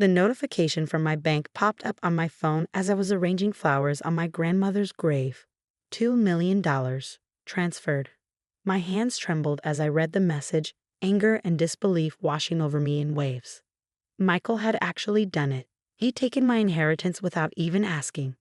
The notification from my bank popped up on my phone as I was arranging flowers on my grandmother's grave. $2 million transferred. My hands trembled as I read the message, anger and disbelief washing over me in waves. Michael had actually done it. He'd taken my inheritance without even asking.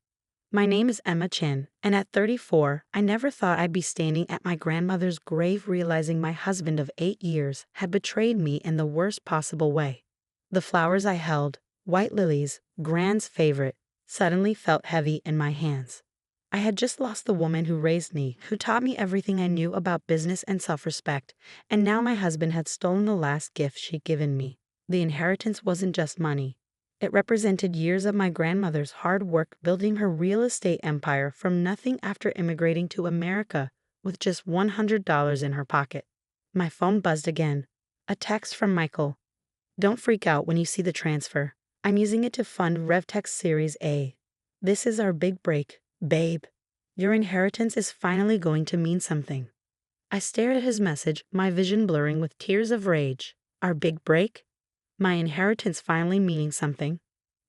My name is Emma Chin, and at 34, I never thought I'd be standing at my grandmother's grave realizing my husband of 8 years had betrayed me in the worst possible way. The flowers I held, white lilies, Grand's favorite, suddenly felt heavy in my hands. I had just lost the woman who raised me, who taught me everything I knew about business and self-respect, and now my husband had stolen the last gift she'd given me. The inheritance wasn't just money. It represented years of my grandmother's hard work building her real estate empire from nothing after immigrating to America with just $100 in her pocket. My phone buzzed again. A text from Michael. Don't freak out when you see the transfer. I'm using it to fund RevTech Series A. This is our big break, babe. Your inheritance is finally going to mean something. I stared at his message, my vision blurring with tears of rage. Our big break? My inheritance finally meaning something.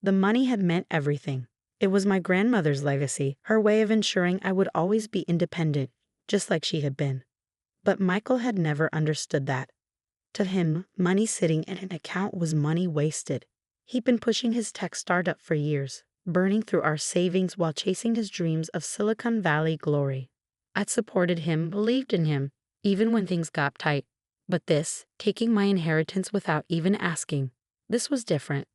The money had meant everything. It was my grandmother's legacy, her way of ensuring I would always be independent, just like she had been. But Michael had never understood that. To him, money sitting in an account was money wasted. He'd been pushing his tech startup for years, burning through our savings while chasing his dreams of Silicon Valley glory. I'd supported him, believed in him, even when things got tight. But this, taking my inheritance without even asking, this was different.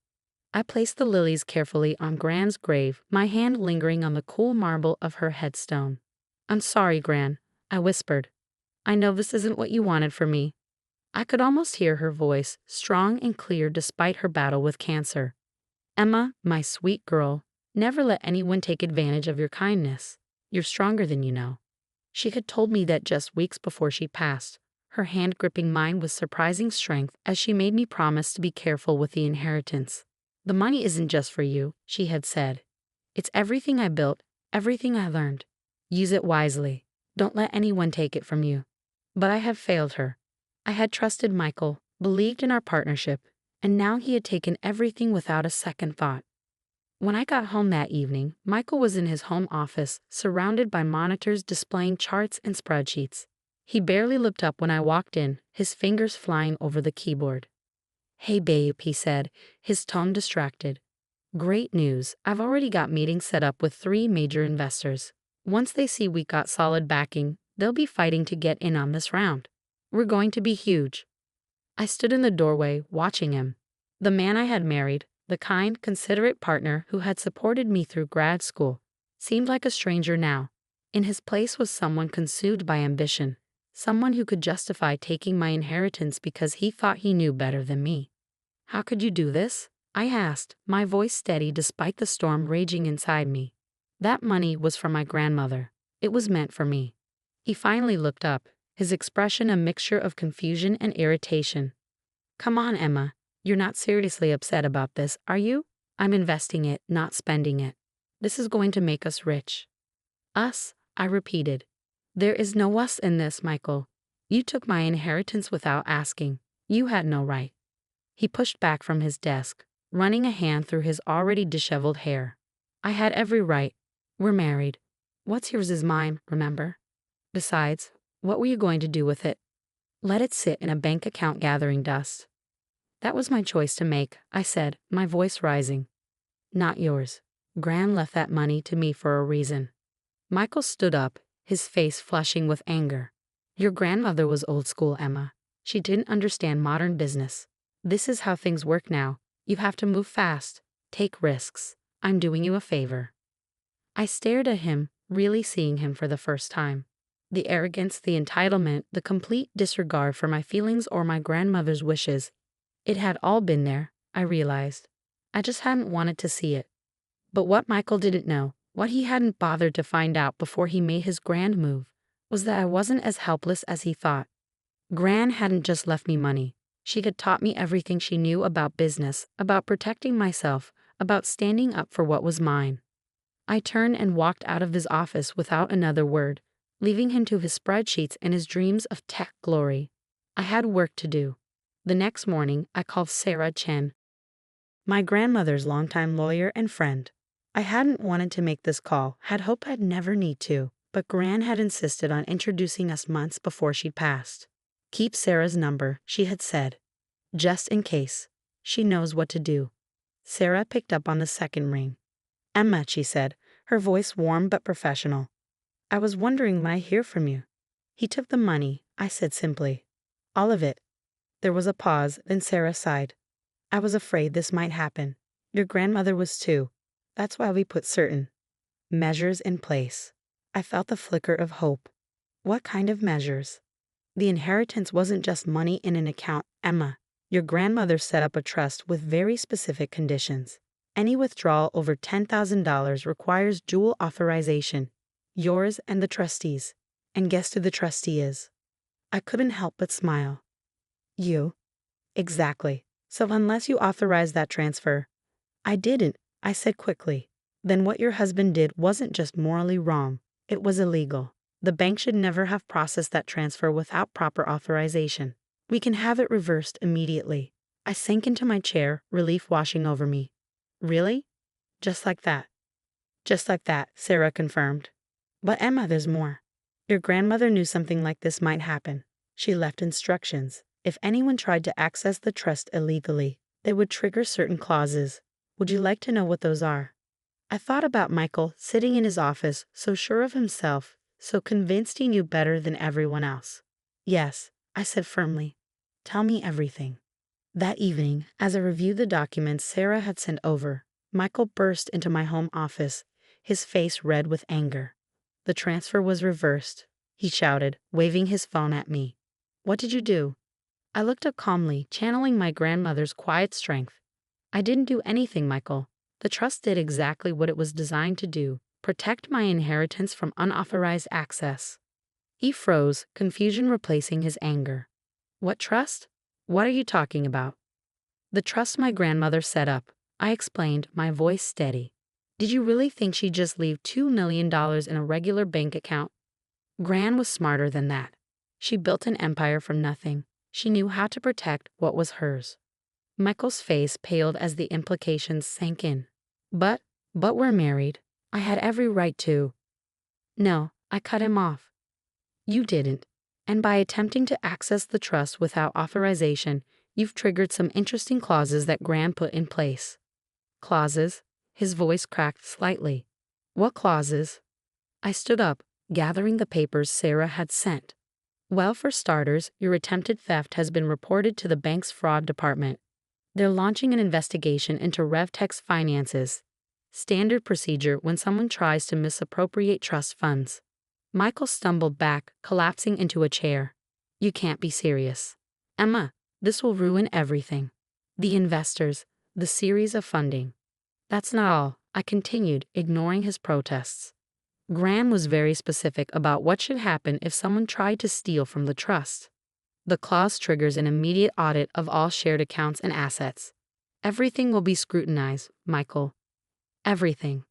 I placed the lilies carefully on Gran's grave, my hand lingering on the cool marble of her headstone. I'm sorry, Gran, I whispered. I know this isn't what you wanted for me. I could almost hear her voice, strong and clear despite her battle with cancer. Emma, my sweet girl, never let anyone take advantage of your kindness. You're stronger than you know. She had told me that just weeks before she passed, her hand gripping mine with surprising strength as she made me promise to be careful with the inheritance. The money isn't just for you, she had said. It's everything I built, everything I learned. Use it wisely. Don't let anyone take it from you. But I had failed her. I had trusted Michael, believed in our partnership, and now he had taken everything without a second thought. When I got home that evening, Michael was in his home office, surrounded by monitors displaying charts and spreadsheets. He barely looked up when I walked in, his fingers flying over the keyboard. Hey babe, he said, his tone distracted. Great news, I've already got meetings set up with 3 major investors. Once they see we got solid backing, they'll be fighting to get in on this round. We're going to be huge. I stood in the doorway, watching him. The man I had married, the kind, considerate partner who had supported me through grad school, seemed like a stranger now. In his place was someone consumed by ambition, someone who could justify taking my inheritance because he thought he knew better than me. How could you do this? I asked, my voice steady despite the storm raging inside me. That money was for my grandmother. It was meant for me. He finally looked up, his expression a mixture of confusion and irritation. Come on, Emma. You're not seriously upset about this, are you? I'm investing it, not spending it. This is going to make us rich. Us, I repeated. There is no us in this, Michael. You took my inheritance without asking. You had no right. He pushed back from his desk, running a hand through his already disheveled hair. I had every right. We're married. What's yours is mine, remember? Besides, what were you going to do with it? Let it sit in a bank account gathering dust. That was my choice to make, I said, my voice rising. Not yours. Gran left that money to me for a reason. Michael stood up, his face flushing with anger. Your grandmother was old school, Emma. She didn't understand modern business. This is how things work now. You have to move fast, take risks. I'm doing you a favor. I stared at him, really seeing him for the first time. The arrogance, the entitlement, the complete disregard for my feelings or my grandmother's wishes. It had all been there, I realized. I just hadn't wanted to see it. But what Michael didn't know, what he hadn't bothered to find out before he made his grand move, was that I wasn't as helpless as he thought. Gran hadn't just left me money. She had taught me everything she knew about business, about protecting myself, about standing up for what was mine. I turned and walked out of his office without another word, leaving him to his spreadsheets and his dreams of tech glory. I had work to do. The next morning, I called Sarah Chen. My grandmother's longtime lawyer and friend. I hadn't wanted to make this call, had hoped I'd never need to, but Gran had insisted on introducing us months before she'd passed. Keep Sarah's number, she had said. Just in case. She knows what to do. Sarah picked up on the second ring. Emma, she said, her voice warm but professional. I was wondering when I hear from you. He took the money, I said simply. All of it. There was a pause, then Sarah sighed. I was afraid this might happen. Your grandmother was too. That's why we put certain measures in place. I felt the flicker of hope. What kind of measures? The inheritance wasn't just money in an account, Emma. Your grandmother set up a trust with very specific conditions. Any withdrawal over $10,000 requires dual authorization, yours and the trustees. And guess who the trustee is? I couldn't help but smile. You? Exactly. So unless you authorize that transfer. I didn't, I said quickly. Then what your husband did wasn't just morally wrong, it was illegal. The bank should never have processed that transfer without proper authorization. We can have it reversed immediately. I sank into my chair, relief washing over me. Really? Just like that? Just like that, Sarah confirmed. But Emma, there's more. Your grandmother knew something like this might happen. She left instructions. If anyone tried to access the trust illegally, they would trigger certain clauses. Would you like to know what those are? I thought about Michael sitting in his office, so sure of himself, so convinced he knew better than everyone else. Yes, I said firmly. Tell me everything. That evening, as I reviewed the documents Sarah had sent over, Michael burst into my home office, his face red with anger. The transfer was reversed, he shouted, waving his phone at me. What did you do? I looked up calmly, channeling my grandmother's quiet strength. I didn't do anything, Michael. The trust did exactly what it was designed to do, protect my inheritance from unauthorized access. He froze, confusion replacing his anger. What trust? What are you talking about? The trust my grandmother set up, I explained, my voice steady. Did you really think she'd just leave $2 million in a regular bank account? Gran was smarter than that. She built an empire from nothing. She knew how to protect what was hers. Michael's face paled as the implications sank in. But we're married. I had every right to. No, I cut him off. You didn't. And by attempting to access the trust without authorization, you've triggered some interesting clauses that Gran put in place. Clauses? His voice cracked slightly. What clauses? I stood up, gathering the papers Sarah had sent. Well, for starters, your attempted theft has been reported to the bank's fraud department. They're launching an investigation into RevTech's finances. Standard procedure when someone tries to misappropriate trust funds. Michael stumbled back, collapsing into a chair. You can't be serious. Emma, this will ruin everything. The investors, the series of funding. That's not all, I continued, ignoring his protests. Gran was very specific about what should happen if someone tried to steal from the trust. The clause triggers an immediate audit of all shared accounts and assets. Everything will be scrutinized, Michael. Everything.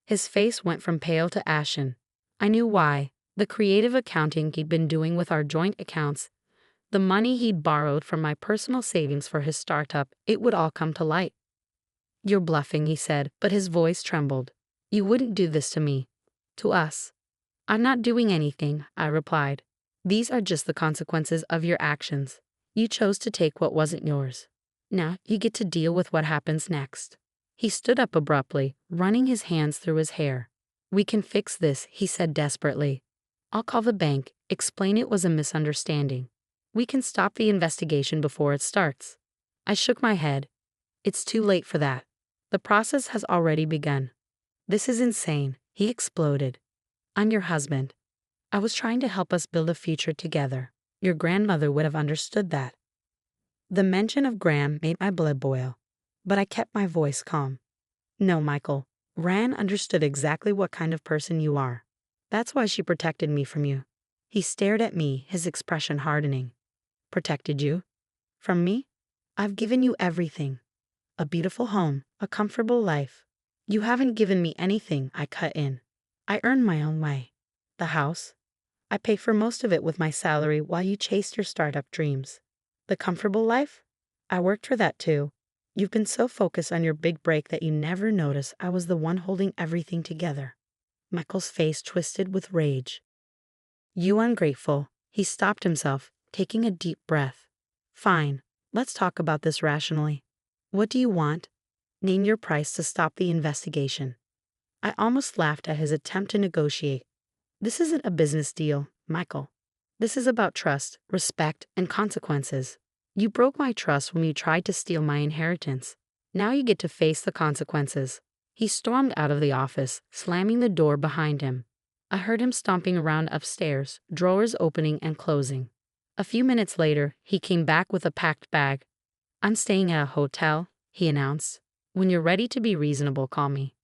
His face went from pale to ashen. I knew why. The creative accounting he'd been doing with our joint accounts, the money he'd borrowed from my personal savings for his startup, it would all come to light. You're bluffing, he said, but his voice trembled. You wouldn't do this to me. To us. I'm not doing anything, I replied. These are just the consequences of your actions. You chose to take what wasn't yours. Now you get to deal with what happens next. He stood up abruptly, running his hands through his hair. We can fix this, he said desperately. I'll call the bank, explain it was a misunderstanding. We can stop the investigation before it starts. I shook my head. It's too late for that. The process has already begun. This is insane, he exploded. I'm your husband. I was trying to help us build a future together. Your grandmother would have understood that. The mention of Gran made my blood boil, but I kept my voice calm. No, Michael. Gran understood exactly what kind of person you are. That's why she protected me from you. He stared at me, his expression hardening. Protected you? From me? I've given you everything. A beautiful home, a comfortable life. You haven't given me anything, I cut in. I earned my own way. The house. I pay for most of it with my salary while you chased your startup dreams. The comfortable life? I worked for that too. You've been so focused on your big break that you never noticed I was the one holding everything together. Michael's face twisted with rage. You ungrateful. He stopped himself, taking a deep breath. Fine, let's talk about this rationally. What do you want? Name your price to stop the investigation. I almost laughed at his attempt to negotiate. This isn't a business deal, Michael. This is about trust, respect, and consequences. You broke my trust when you tried to steal my inheritance. Now you get to face the consequences. He stormed out of the office, slamming the door behind him. I heard him stomping around upstairs, drawers opening and closing. A few minutes later, he came back with a packed bag. I'm staying at a hotel, he announced. When you're ready to be reasonable, call me.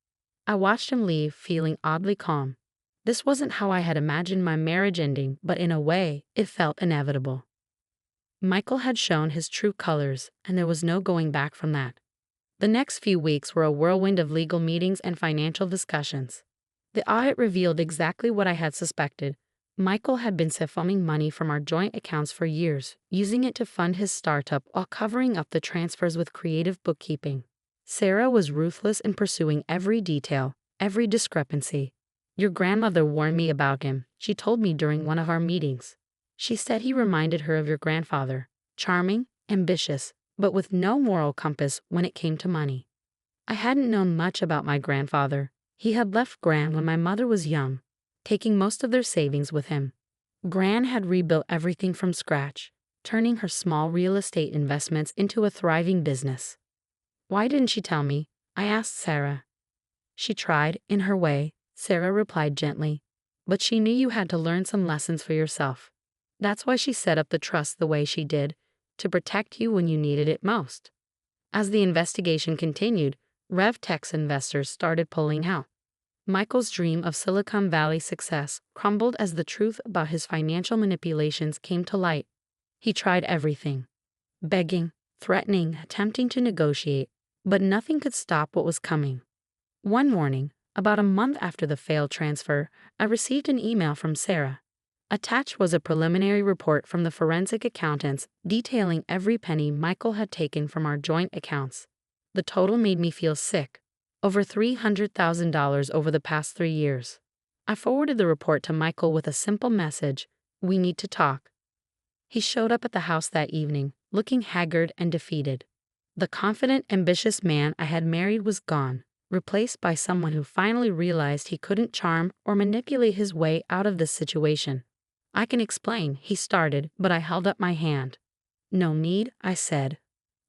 I watched him leave, feeling oddly calm. This wasn't how I had imagined my marriage ending, but in a way, it felt inevitable. Michael had shown his true colors, and there was no going back from that. The next few weeks were a whirlwind of legal meetings and financial discussions. The audit revealed exactly what I had suspected. Michael had been siphoning money from our joint accounts for years, using it to fund his startup while covering up the transfers with creative bookkeeping. Sarah was ruthless in pursuing every detail, every discrepancy. Your grandmother warned me about him, she told me during one of our meetings. She said he reminded her of your grandfather, charming, ambitious, but with no moral compass when it came to money. I hadn't known much about my grandfather. He had left Gran when my mother was young, taking most of their savings with him. Gran had rebuilt everything from scratch, turning her small real estate investments into a thriving business. Why didn't she tell me? I asked Sarah. She tried, in her way, Sarah replied gently, but she knew you had to learn some lessons for yourself. That's why she set up the trust the way she did, to protect you when you needed it most. As the investigation continued, RevTech's investors started pulling out. Michael's dream of Silicon Valley success crumbled as the truth about his financial manipulations came to light. He tried everything. Begging, threatening, attempting to negotiate, but nothing could stop what was coming. One morning, about a month after the failed transfer, I received an email from Sarah. Attached was a preliminary report from the forensic accountants detailing every penny Michael had taken from our joint accounts. The total made me feel sick. Over $300,000 over the past 3 years. I forwarded the report to Michael with a simple message: we need to talk. He showed up at the house that evening, looking haggard and defeated. The confident, ambitious man I had married was gone, replaced by someone who finally realized he couldn't charm or manipulate his way out of this situation. I can explain, he started, but I held up my hand. No need, I said.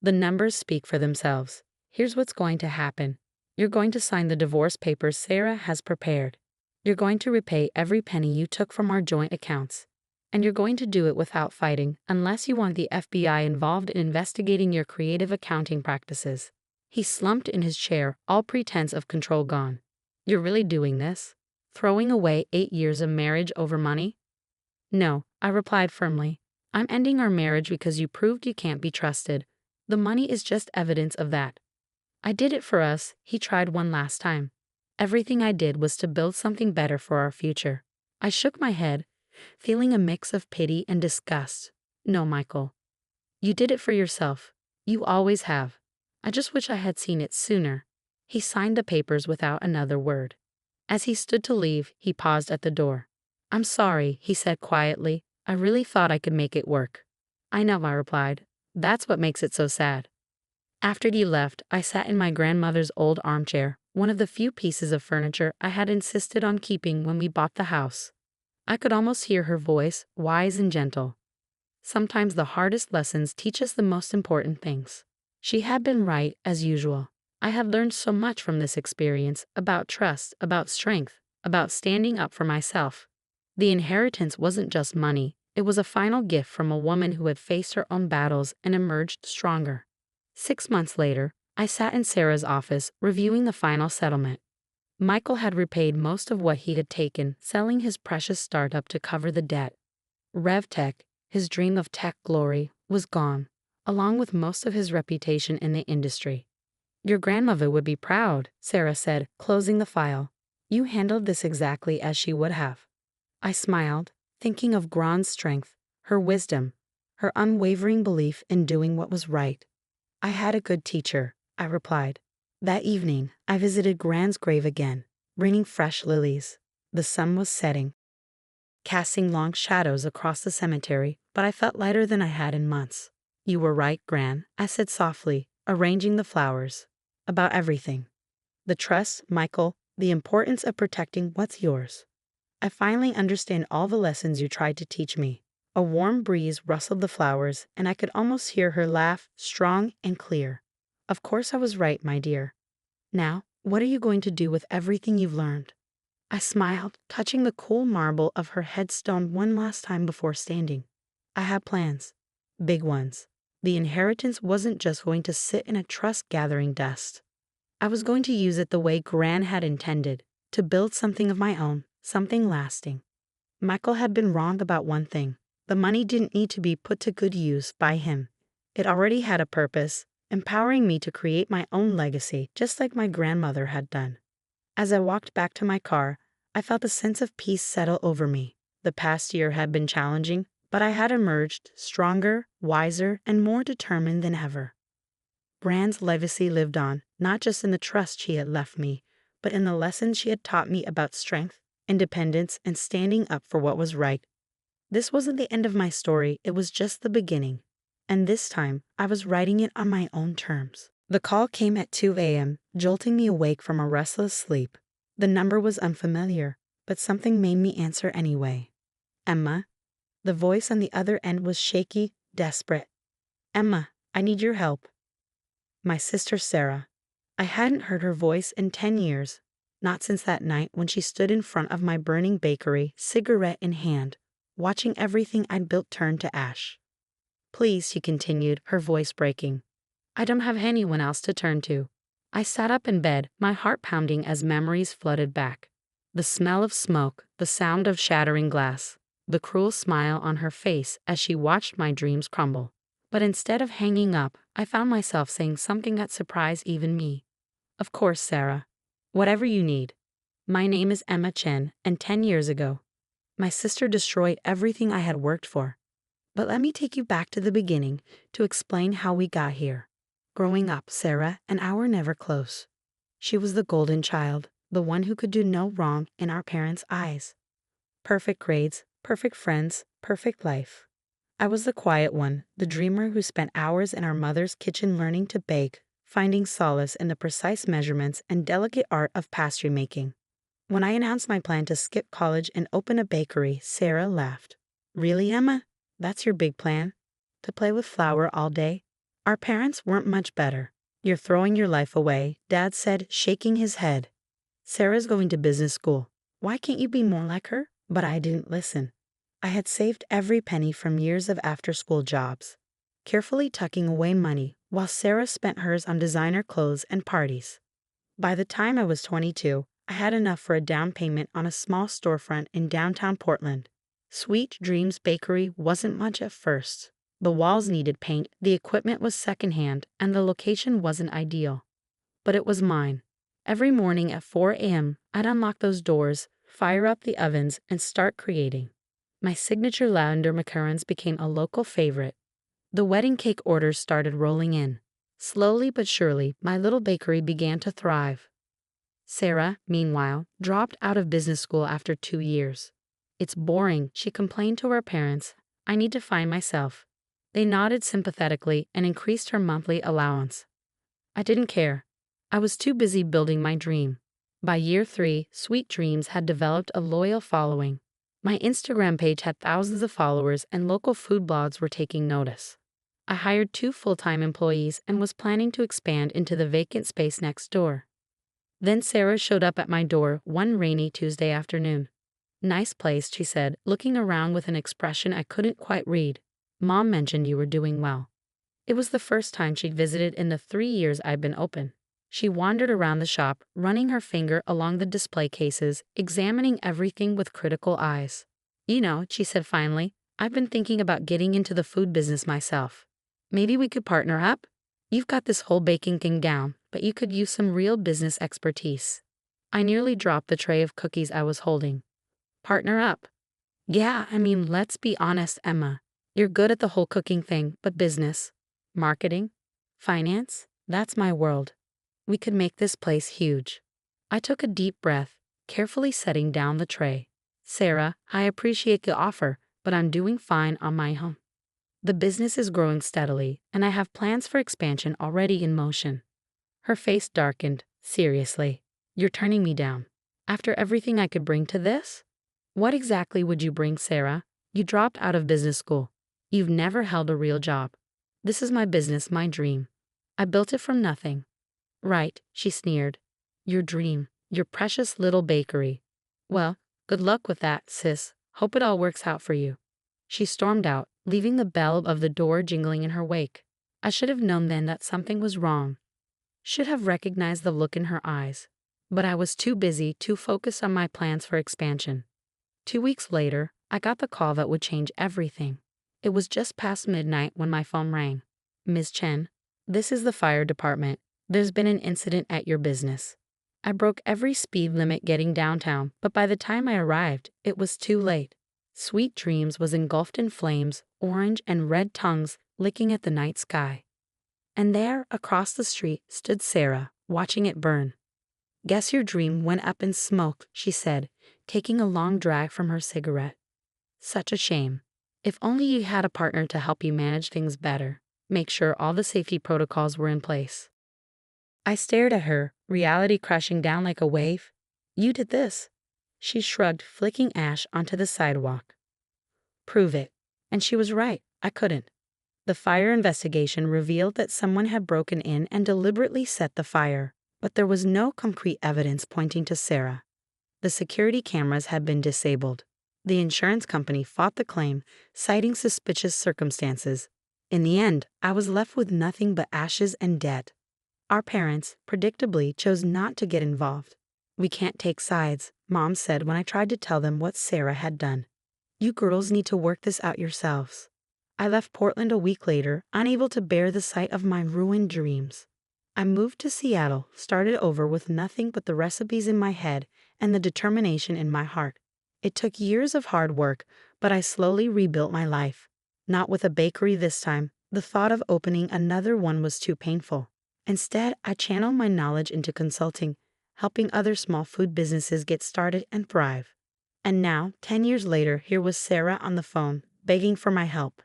The numbers speak for themselves. Here's what's going to happen. You're going to sign the divorce papers Sarah has prepared. You're going to repay every penny you took from our joint accounts. And you're going to do it without fighting, unless you want the FBI involved in investigating your creative accounting practices. He slumped in his chair, all pretense of control gone. You're really doing this? Throwing away 8 years of marriage over money? No, I replied firmly. I'm ending our marriage because you proved you can't be trusted. The money is just evidence of that. I did it for us, he tried one last time. Everything I did was to build something better for our future. I shook my head, feeling a mix of pity and disgust. No, Michael. You did it for yourself. You always have. I just wish I had seen it sooner. He signed the papers without another word. As he stood to leave, he paused at the door. I'm sorry, he said quietly. I really thought I could make it work. I know, I replied. That's what makes it so sad. After he left, I sat in my grandmother's old armchair, one of the few pieces of furniture I had insisted on keeping when we bought the house. I could almost hear her voice, wise and gentle. Sometimes the hardest lessons teach us the most important things. She had been right, as usual. I had learned so much from this experience, about trust, about strength, about standing up for myself. The inheritance wasn't just money, it was a final gift from a woman who had faced her own battles and emerged stronger. 6 months later, I sat in Sarah's office, reviewing the final settlement. Michael had repaid most of what he had taken, selling his precious startup to cover the debt. RevTech, his dream of tech glory, was gone, along with most of his reputation in the industry. Your grandmother would be proud, Sarah said, closing the file. You handled this exactly as she would have. I smiled, thinking of Gran's strength, her wisdom, her unwavering belief in doing what was right. I had a good teacher, I replied. That evening, I visited Gran's grave again, bringing fresh lilies. The sun was setting, casting long shadows across the cemetery, but I felt lighter than I had in months. You were right, Gran, I said softly, arranging the flowers. About everything. The trust, Michael, the importance of protecting what's yours. I finally understand all the lessons you tried to teach me. A warm breeze rustled the flowers, and I could almost hear her laugh, strong and clear. Of course I was right, my dear. Now, what are you going to do with everything you've learned? I smiled, touching the cool marble of her headstone one last time before standing. I had plans. Big ones. The inheritance wasn't just going to sit in a trust gathering dust. I was going to use it the way Gran had intended, to build something of my own, something lasting. Michael had been wrong about one thing. The money didn't need to be put to good use by him. It already had a purpose, empowering me to create my own legacy, just like my grandmother had done. As I walked back to my car, I felt a sense of peace settle over me. The past year had been challenging, but I had emerged stronger, wiser, and more determined than ever. Gran's legacy lived on, not just in the trust she had left me, but in the lessons she had taught me about strength, independence, and standing up for what was right. This wasn't the end of my story, it was just the beginning. And this time, I was writing it on my own terms. The call came at 2 a.m., jolting me awake from a restless sleep. The number was unfamiliar, but something made me answer anyway. Emma. The voice on the other end was shaky, desperate. Emma, I need your help. My sister Sarah. I hadn't heard her voice in 10 years, not since that night when she stood in front of my burning bakery, cigarette in hand, watching everything I'd built turn to ash. Please, she continued, her voice breaking. I don't have anyone else to turn to. I sat up in bed, my heart pounding as memories flooded back. The smell of smoke, the sound of shattering glass, the cruel smile on her face as she watched my dreams crumble. But instead of hanging up, I found myself saying something that surprised even me. Of course, Sarah. Whatever you need. My name is Emma Chen, and 10 years ago, my sister destroyed everything I had worked for. But let me take you back to the beginning to explain how we got here. Growing up, Sarah and I were never close. She was the golden child, the one who could do no wrong in our parents' eyes. Perfect grades, perfect friends, perfect life. I was the quiet one, the dreamer who spent hours in our mother's kitchen learning to bake, finding solace in the precise measurements and delicate art of pastry making. When I announced my plan to skip college and open a bakery, Sarah laughed. Really, Emma? That's your big plan? To play with flour all day? Our parents weren't much better. You're throwing your life away, Dad said, shaking his head. Sarah's going to business school. Why can't you be more like her? But I didn't listen. I had saved every penny from years of after-school jobs, carefully tucking away money while Sarah spent hers on designer clothes and parties. By the time I was 22, I had enough for a down payment on a small storefront in downtown Portland. Sweet Dreams Bakery wasn't much at first. The walls needed paint, the equipment was secondhand, and the location wasn't ideal. But it was mine. Every morning at 4 a.m., I'd unlock those doors, fire up the ovens, and start creating. My signature lavender macarons became a local favorite. The wedding cake orders started rolling in. Slowly but surely, my little bakery began to thrive. Sarah, meanwhile, dropped out of business school after 2 years. It's boring, she complained to her parents. I need to find myself. They nodded sympathetically and increased her monthly allowance. I didn't care. I was too busy building my dream. By year 3, Sweet Dreams had developed a loyal following. My Instagram page had thousands of followers and local food blogs were taking notice. I hired 2 full-time employees and was planning to expand into the vacant space next door. Then Sarah showed up at my door one rainy Tuesday afternoon. Nice place, she said, looking around with an expression I couldn't quite read. Mom mentioned you were doing well. It was the first time she'd visited in the 3 years I'd been open. She wandered around the shop, running her finger along the display cases, examining everything with critical eyes. You know, she said finally, I've been thinking about getting into the food business myself. Maybe we could partner up? You've got this whole baking thing down, but you could use some real business expertise. I nearly dropped the tray of cookies I was holding. Partner up? Yeah, let's be honest, Emma. You're good at the whole cooking thing, but business? Marketing? Finance? That's my world. We could make this place huge. I took a deep breath, carefully setting down the tray. Sarah, I appreciate the offer, but I'm doing fine on my own. The business is growing steadily, and I have plans for expansion already in motion. Her face darkened. Seriously, you're turning me down. After everything I could bring to this? What exactly would you bring, Sarah? You dropped out of business school. You've never held a real job. This is my business, my dream. I built it from nothing. Right, she sneered. Your dream, your precious little bakery. Well, good luck with that, sis. Hope it all works out for you. She stormed out, leaving the bell of the door jingling in her wake. I should have known then that something was wrong. Should have recognized the look in her eyes. But I was too busy, too focused on my plans for expansion. 2 weeks later, I got the call that would change everything. It was just past midnight when my phone rang. Ms. Chen, this is the fire department. There's been an incident at your business. I broke every speed limit getting downtown, but by the time I arrived, it was too late. Sweet Dreams was engulfed in flames, orange and red tongues licking at the night sky. And there, across the street, stood Sarah, watching it burn. Guess your dream went up in smoke, she said, taking a long drag from her cigarette. Such a shame. If only you had a partner to help you manage things better, make sure all the safety protocols were in place. I stared at her, reality crashing down like a wave. You did this. She shrugged, flicking ash onto the sidewalk. Prove it. And she was right, I couldn't. The fire investigation revealed that someone had broken in and deliberately set the fire, but there was no concrete evidence pointing to Sarah. The security cameras had been disabled. The insurance company fought the claim, citing suspicious circumstances. In the end, I was left with nothing but ashes and debt. Our parents, predictably, chose not to get involved. We can't take sides, Mom said when I tried to tell them what Sarah had done. You girls need to work this out yourselves. I left Portland a week later, unable to bear the sight of my ruined dreams. I moved to Seattle, started over with nothing but the recipes in my head and the determination in my heart. It took years of hard work, but I slowly rebuilt my life. Not with a bakery this time. The thought of opening another one was too painful. Instead, I channeled my knowledge into consulting, helping other small food businesses get started and thrive. And now, 10 years later, here was Sarah on the phone, begging for my help.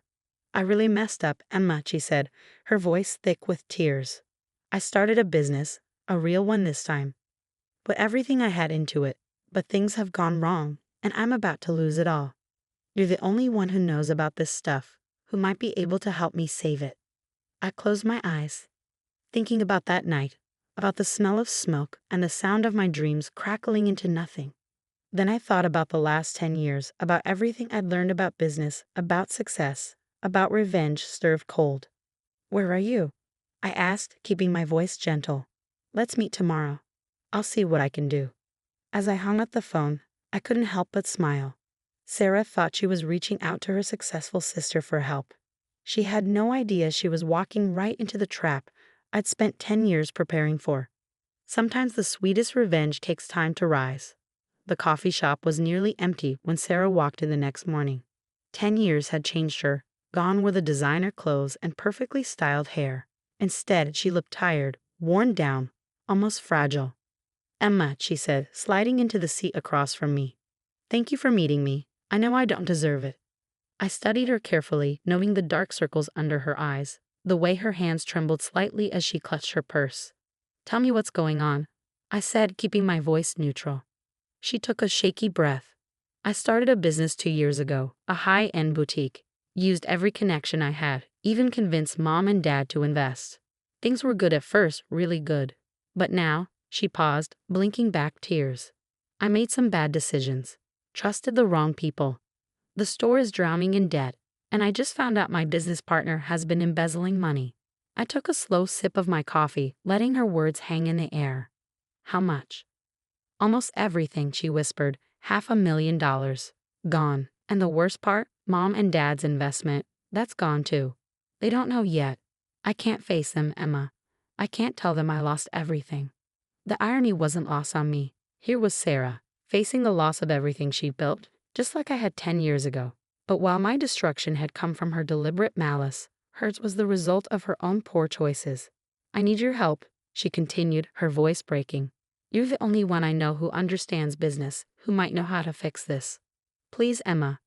I really messed up, Emma, she said, her voice thick with tears. I started a business, a real one this time. Put everything I had into it, but things have gone wrong, and I'm about to lose it all. You're the only one who knows about this stuff, who might be able to help me save it. I closed my eyes, thinking about that night, about the smell of smoke and the sound of my dreams crackling into nothing. Then I thought about the last 10 years, about everything I'd learned about business, about success, about revenge served cold. Where are you? I asked, keeping my voice gentle. Let's meet tomorrow. I'll see what I can do. As I hung up the phone, I couldn't help but smile. Sarah thought she was reaching out to her successful sister for help. She had no idea she was walking right into the trap I'd spent 10 years preparing for. Sometimes the sweetest revenge takes time to rise. The coffee shop was nearly empty when Sarah walked in the next morning. 10 years had changed her. Gone were the designer clothes and perfectly styled hair. Instead, she looked tired, worn down, almost fragile. Emma, she said, sliding into the seat across from me. Thank you for meeting me. I know I don't deserve it. I studied her carefully, noting the dark circles under her eyes, the way her hands trembled slightly as she clutched her purse. Tell me what's going on, I said, keeping my voice neutral. She took a shaky breath. I started a business 2 years ago, a high-end boutique. Used every connection I had, even convinced Mom and Dad to invest. Things were good at first, really good. But now, she paused, blinking back tears. I made some bad decisions. Trusted the wrong people. The store is drowning in debt, and I just found out my business partner has been embezzling money. I took a slow sip of my coffee, letting her words hang in the air. How much? Almost everything, she whispered. $500,000. Gone. And the worst part? Mom and Dad's investment. That's gone too. They don't know yet. I can't face them, Emma. I can't tell them I lost everything. The irony wasn't lost on me. Here was Sarah, facing the loss of everything she built, just like I had 10 years ago. But while my destruction had come from her deliberate malice, Hers was the result of her own poor choices. I need your help, she continued, her voice breaking. You're the only one I know who understands business, who might know how to fix this. Please, Emma.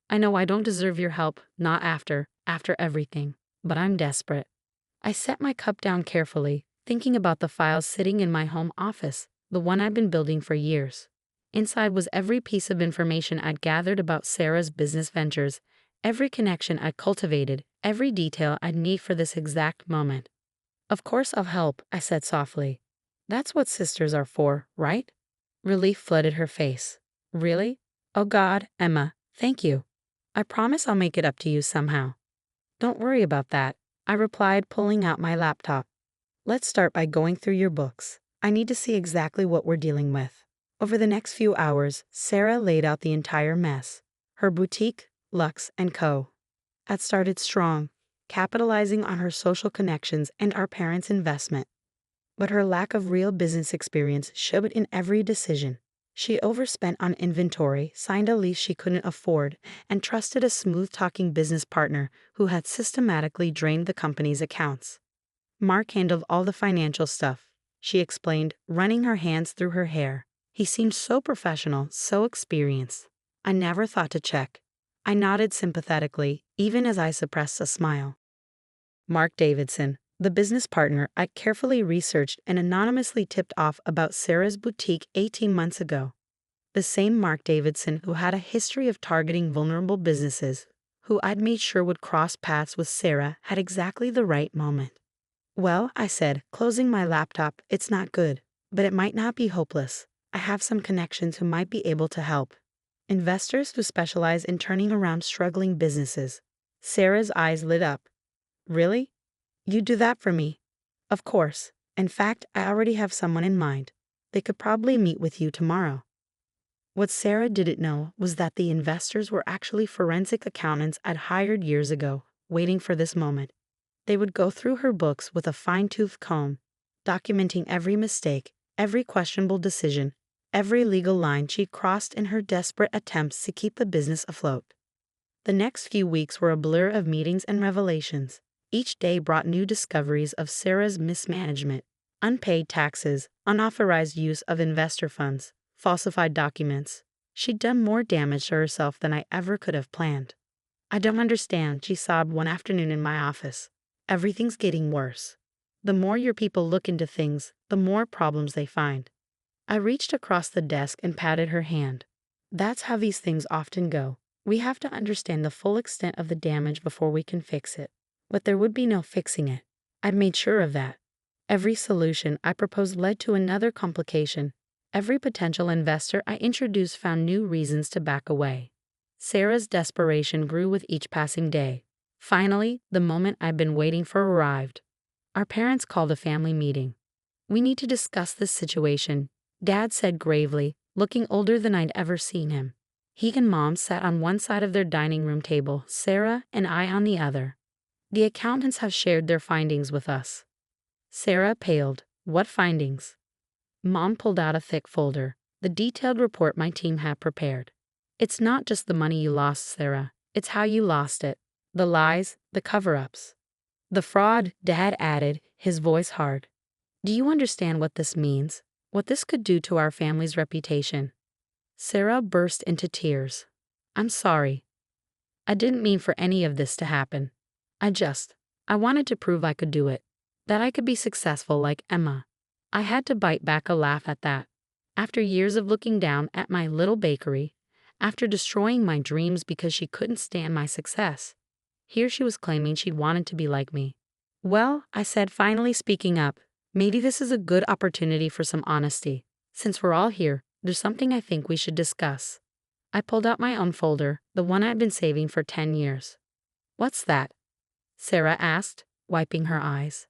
I know I don't deserve your help, not after everything, but I'm desperate. I set my cup down carefully, thinking about the files sitting in my home office, the one I'd been building for years. Inside was every piece of information I'd gathered about Sarah's business ventures, every connection I'd cultivated, every detail I'd need for this exact moment. Of course I'll help, I said softly. That's what sisters are for, right? Relief flooded her face. Really? Oh God, Emma, thank you. I promise I'll make it up to you somehow. Don't worry about that, I replied, pulling out my laptop. Let's start by going through your books. I need to see exactly what we're dealing with. Over the next few hours, Sarah laid out the entire mess. Her boutique, Lux & Co. had started strong, capitalizing on her social connections and our parents' investment. But her lack of real business experience showed in every decision. She overspent on inventory, signed a lease she couldn't afford, and trusted a smooth-talking business partner who had systematically drained the company's accounts. Mark handled all the financial stuff, she explained, running her hands through her hair. He seemed so professional, so experienced. I never thought to check. I nodded sympathetically, even as I suppressed a smile. Mark Davidson, the business partner I carefully researched and anonymously tipped off about Sarah's boutique 18 months ago. The same Mark Davidson who had a history of targeting vulnerable businesses, who I'd made sure would cross paths with Sarah, had exactly the right moment. Well, I said, closing my laptop, it's not good, but it might not be hopeless. I have some connections who might be able to help. Investors who specialize in turning around struggling businesses. Sarah's eyes lit up. Really? You do that for me? Of course. In fact, I already have someone in mind. They could probably meet with you tomorrow. What Sarah didn't know was that the investors were actually forensic accountants I'd hired years ago, waiting for this moment. They would go through her books with a fine-tooth comb, documenting every mistake, every questionable decision, every legal line she crossed in her desperate attempts to keep the business afloat. The next few weeks were a blur of meetings and revelations. Each day brought new discoveries of Sarah's mismanagement, unpaid taxes, unauthorized use of investor funds, falsified documents. She'd done more damage to herself than I ever could have planned. I don't understand, she sobbed one afternoon in my office. Everything's getting worse. The more your people look into things, the more problems they find. I reached across the desk and patted her hand. That's how these things often go. We have to understand the full extent of the damage before we can fix it. But there would be no fixing it. I'd made sure of that. Every solution I proposed led to another complication. Every potential investor I introduced found new reasons to back away. Sarah's desperation grew with each passing day. Finally, the moment I'd been waiting for arrived. Our parents called a family meeting. We need to discuss this situation, Dad said gravely, looking older than I'd ever seen him. He and Mom sat on one side of their dining room table, Sarah and I on the other. The accountants have shared their findings with us. Sarah paled. What findings? Mom pulled out a thick folder, the detailed report my team had prepared. It's not just the money you lost, Sarah. It's how you lost it. The lies, the cover-ups. The fraud, Dad added, his voice hard. Do you understand what this means? What this could do to our family's reputation? Sarah burst into tears. I'm sorry. I didn't mean for any of this to happen. I wanted to prove I could do it. That I could be successful like Emma. I had to bite back a laugh at that. After years of looking down at my little bakery, after destroying my dreams because she couldn't stand my success, here she was claiming she wanted to be like me. Well, I said, finally speaking up, maybe this is a good opportunity for some honesty. Since we're all here, there's something I think we should discuss. I pulled out my own folder, the one I'd been saving for 10 years. What's that? Sarah asked, wiping her eyes.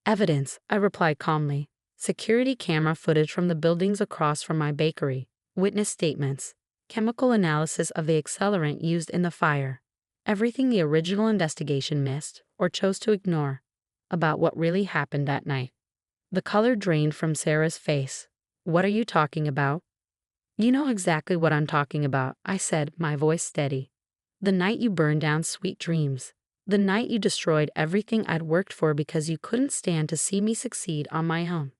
Evidence, I replied calmly. Security camera footage from the buildings across from my bakery, witness statements, chemical analysis of the accelerant used in the fire. Everything the original investigation missed, or chose to ignore, about what really happened that night. The color drained from Sarah's face. What are you talking about? You know exactly what I'm talking about, I said, my voice steady. The night you burned down Sweet Dreams. The night you destroyed everything I'd worked for because you couldn't stand to see me succeed on my own.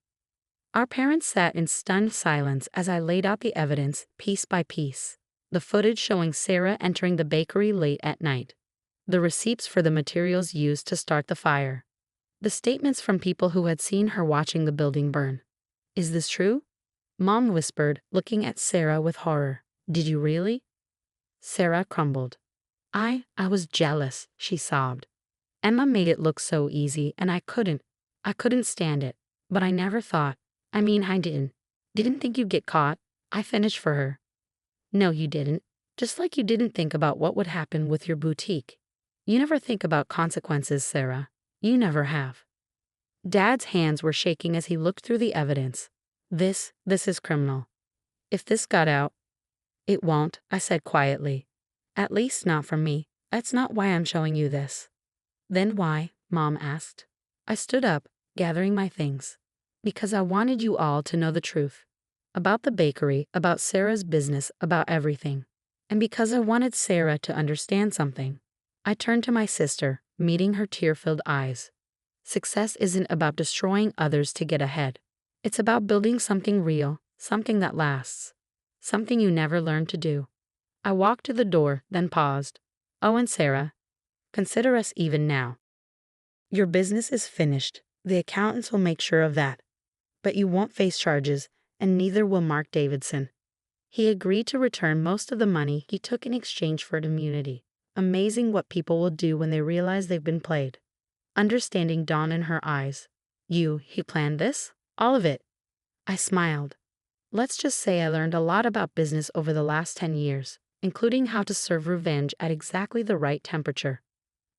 Our parents sat in stunned silence as I laid out the evidence, piece by piece. The footage showing Sarah entering the bakery late at night. The receipts for the materials used to start the fire. The statements from people who had seen her watching the building burn. Is this true? Mom whispered, looking at Sarah with horror. Did you really? Sarah crumbled. I was jealous, she sobbed. Emma made it look so easy and I couldn't stand it. But I never thought, I didn't think you'd get caught. I finished for her. No, you didn't. Just like you didn't think about what would happen with your boutique. You never think about consequences, Sarah. You never have. Dad's hands were shaking as he looked through the evidence. This is criminal. If this got out, it won't, I said quietly. At least not from me. That's not why I'm showing you this. Then why? Mom asked. I stood up, gathering my things. Because I wanted you all to know the truth. About the bakery, about Sarah's business, about everything. And because I wanted Sarah to understand something. I turned to my sister, meeting her tear-filled eyes. Success isn't about destroying others to get ahead. It's about building something real, something that lasts. Something you never learned to do. I walked to the door, then paused. Oh, and Sarah, consider us even now. Your business is finished. The accountants will make sure of that. But you won't face charges, and neither will Mark Davidson. He agreed to return most of the money he took in exchange for immunity. Amazing what people will do when they realize they've been played. Understanding dawned in her eyes. He planned this? All of it? I smiled. Let's just say I learned a lot about business over the last 10 years, including how to serve revenge at exactly the right temperature.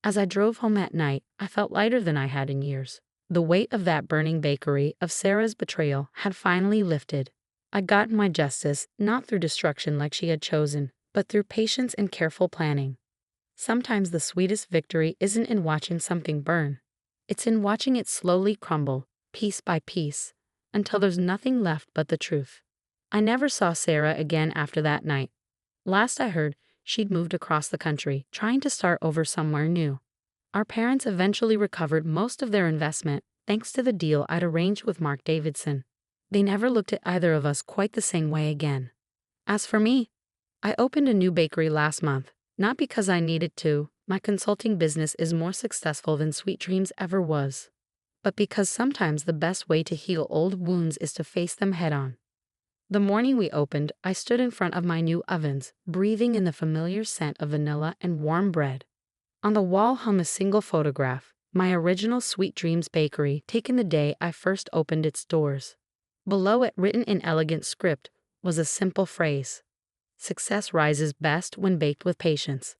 As I drove home at night, I felt lighter than I had in years. The weight of that burning bakery, of Sarah's betrayal, had finally lifted. I got my justice, not through destruction like she had chosen, but through patience and careful planning. Sometimes the sweetest victory isn't in watching something burn. It's in watching it slowly crumble, piece by piece, until there's nothing left but the truth. I never saw Sarah again after that night. Last I heard, she'd moved across the country, trying to start over somewhere new. Our parents eventually recovered most of their investment, thanks to the deal I'd arranged with Mark Davidson. They never looked at either of us quite the same way again. As for me, I opened a new bakery last month, not because I needed to. My consulting business is more successful than Sweet Dreams ever was. But because sometimes the best way to heal old wounds is to face them head-on. The morning we opened, I stood in front of my new ovens, breathing in the familiar scent of vanilla and warm bread. On the wall hung a single photograph, my original Sweet Dreams bakery, taken the day I first opened its doors. Below it, written in elegant script, was a simple phrase. Success rises best when baked with patience.